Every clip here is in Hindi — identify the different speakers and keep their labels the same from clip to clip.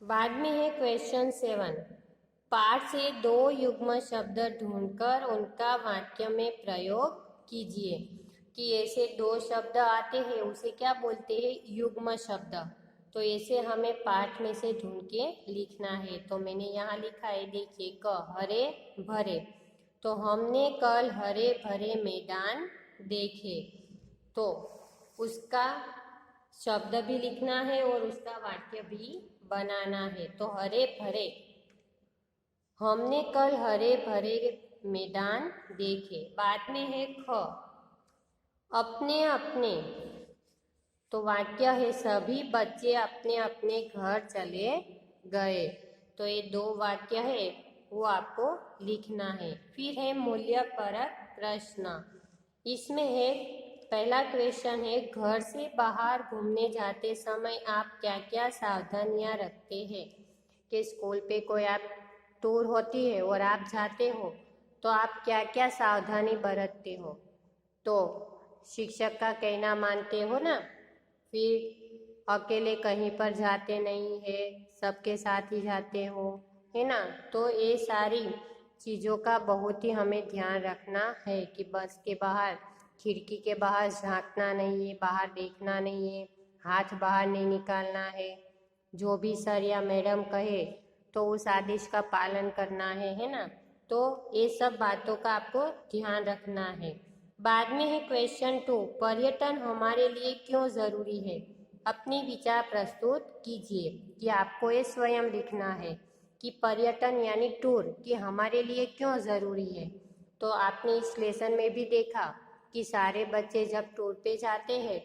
Speaker 1: बाद में है क्वेश्चन 7। पाठ से दो युग्म शब्द ढूंढकर उनका वाक्य में प्रयोग कीजिए। कि ऐसे दो शब्द आते हैं उसे क्या बोलते हैं? युग्म शब्द। तो ऐसे हमें पाठ में से ढूंढ के लिखना है। तो मैंने यहाँ लिखा है, देखिए, क हरे भरे। तो हमने कल हरे भरे मैदान देखे। तो उसका शब्द भी लिखना है और उसका वाक्य भी बनाना है। तो हरे भरे, हमने कल हरे भरे मैदान देखे। बाद में है ख अपने अपने। तो वाक्य है सभी बच्चे अपने अपने घर चले गए। तो ये दो वाक्य है वो आपको लिखना है। फिर है मूल्य परक प्रश्न। इसमें है पहला क्वेश्चन है, घर से बाहर घूमने जाते समय आप क्या क्या सावधानियां रखते हैं? कि स्कूल पे कोई आप टूर होती है और आप जाते हो तो आप क्या क्या सावधानी बरतते हो? तो शिक्षक का कहना मानते हो ना, फिर अकेले कहीं पर जाते नहीं है, सबके साथ ही जाते हो, है ना। तो ये सारी चीज़ों का बहुत ही हमें ध्यान रखना है कि बस के बाहर, खिड़की के बाहर झांकना नहीं है, बाहर देखना नहीं है, हाथ बाहर नहीं निकालना है। जो भी सर या मैडम कहे तो उस आदेश का पालन करना है ना। तो ये सब बातों का आपको ध्यान रखना है। बाद में है क्वेश्चन 2, पर्यटन हमारे लिए क्यों ज़रूरी है? अपनी विचार प्रस्तुत कीजिए। कि आपको ये स्वयं लिखना है कि पर्यटन यानी टूर कि हमारे लिए क्यों ज़रूरी है। तो आपने इस लेसन में भी देखा कि सारे बच्चे जब टूर पे जाते हैं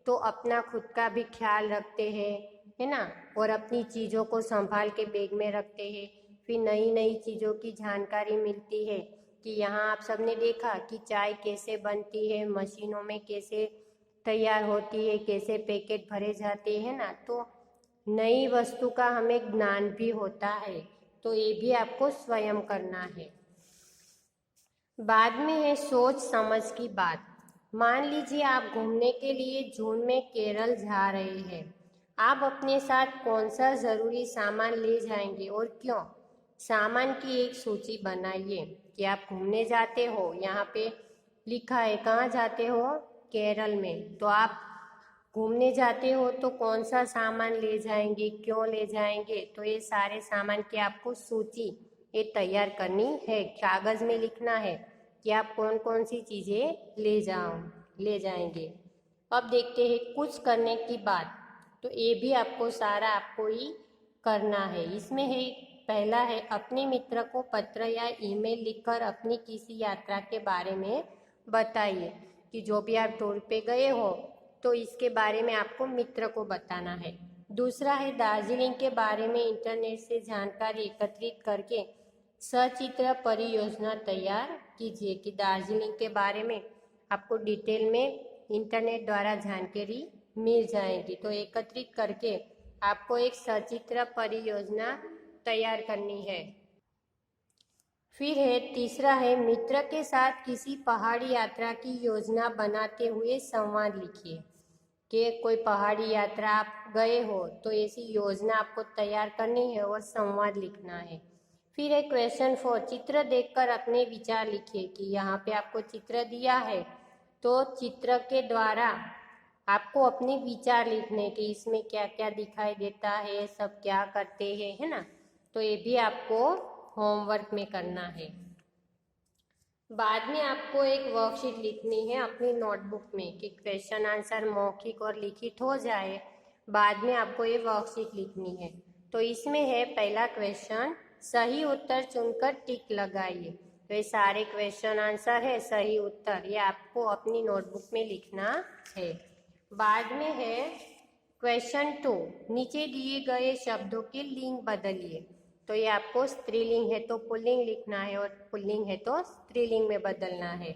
Speaker 1: तो अपना खुद का भी ख्याल रखते हैं, है ना, और अपनी चीज़ों को संभाल के बैग में रखते हैं। फिर नई नई चीज़ों की जानकारी मिलती है कि यहाँ आप सबने देखा कि चाय कैसे बनती है, मशीनों में कैसे तैयार होती है, कैसे पैकेट भरे जाते हैं ना। तो नई वस्तु का हमें ज्ञान भी होता है। तो ये भी आपको स्वयं करना है। बाद में है सोच समझ की बात। मान लीजिए आप घूमने के लिए जून में केरल जा रहे हैं। आप अपने साथ कौन सा ज़रूरी सामान ले जाएंगे और क्यों? सामान की एक सूची बनाइए कि आप घूमने जाते हो, यहाँ पे लिखा है कहाँ जाते हो? केरल में। तो आप घूमने जाते हो तो कौन सा सामान ले जाएंगे, क्यों ले जाएंगे? तो ये सारे सामान की आपको सूची ये तैयार करनी है, कागज़ में लिखना है कि आप कौन कौन सी चीज़ें ले जाएंगे। अब देखते हैं कुछ करने की बात। तो ये भी आपको सारा आपको ही करना है। इसमें है पहला है, अपने मित्र को पत्र या ईमेल लिखकर अपनी किसी यात्रा के बारे में बताइए। कि जो भी आप टूर पे गए हो तो इसके बारे में आपको मित्र को बताना है। दूसरा है, दार्जिलिंग के बारे में इंटरनेट से जानकारी एकत्रित करके सचित्र परियोजना तैयार कीजिए। कि दार्जिलिंग के बारे में आपको डिटेल में इंटरनेट द्वारा जानकारी मिल जाएगी। तो एकत्रित करके आपको एक सचित्र परियोजना तैयार करनी है। फिर है तीसरा है, मित्र के साथ किसी पहाड़ी यात्रा की योजना बनाते हुए संवाद लिखिए। कि कोई पहाड़ी यात्रा आप गए हो तो ऐसी योजना आपको तैयार करनी है और संवाद लिखना है। फिर है क्वेश्चन 4, चित्र देखकर अपने विचार लिखिए। कि यहाँ पे आपको चित्र दिया है तो चित्र के द्वारा आपको अपने विचार लिखने कि इसमें क्या क्या दिखाई देता है, सब क्या करते हैं, है ना। तो ये भी आपको होमवर्क में करना है। बाद में आपको एक वर्कशीट लिखनी है अपनी नोटबुक में कि क्वेश्चन आंसर मौखिक और लिखित हो जाए। बाद में आपको ये वर्कशीट लिखनी है। तो इसमें है पहला क्वेश्चन, सही उत्तर चुनकर टिक लगाइए। तो ये सारे क्वेश्चन आंसर है, सही उत्तर ये आपको अपनी नोटबुक में लिखना है। बाद में है क्वेश्चन 2, नीचे दिए गए शब्दों के लिंग बदलिए। तो ये आपको स्त्रीलिंग है तो पुल्लिंग लिखना है और पुल्लिंग है तो स्त्रीलिंग में बदलना है।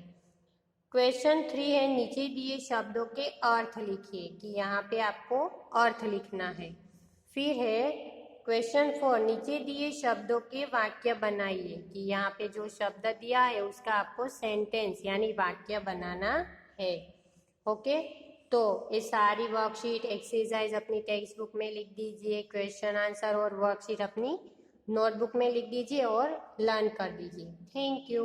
Speaker 1: क्वेश्चन 3 है, नीचे दिए शब्दों के अर्थ लिखिए। कि यहाँ पे आपको अर्थ लिखना है। फिर है क्वेश्चन 4, नीचे दिए शब्दों के वाक्य बनाइए। कि यहाँ पे जो शब्द दिया है उसका आपको सेंटेंस यानी वाक्य बनाना है। ओके। तो ये सारी वर्कशीट एक्सरसाइज अपनी टेक्स्ट बुक में लिख दीजिए, क्वेश्चन आंसर और वर्कशीट अपनी नोटबुक में लिख दीजिए और लर्न कर दीजिए। Thank you.